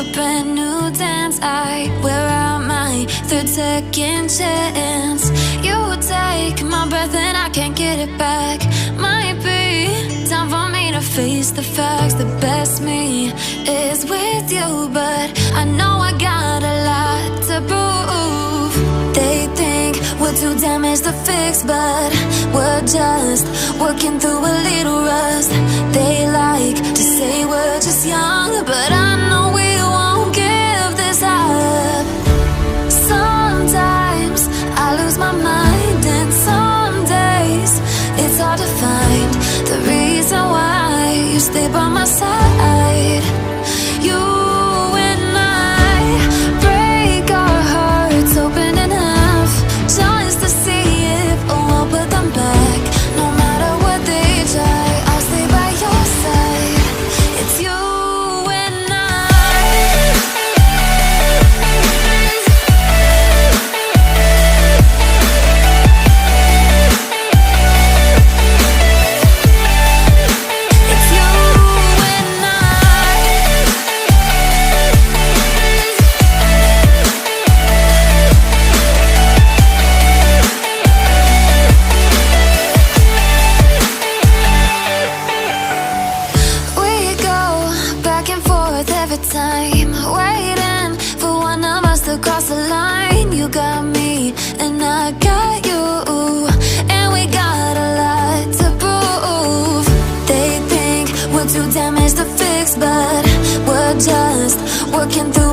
a brand new dance. I wear out my third second chance. You take my breath and I can't get it back. Might be time for me to face the facts. The best me is with you, but I know I got a lot to prove. They think we're too damaged to fix, but we're just working through a little rust. They like to say we're just young, but I know we won't give this up. Sometimes I lose my mind, and some days it's hard to find the reason why you stay by my side. You and I break our hearts open in half, just to see if we'll put them back. No matter what they try, I'll stay by your side. It's you and time, waiting for one of us to cross the line. You got me and I got you, and we got a lot to prove. They think we're too damaged to fix, but we're just working through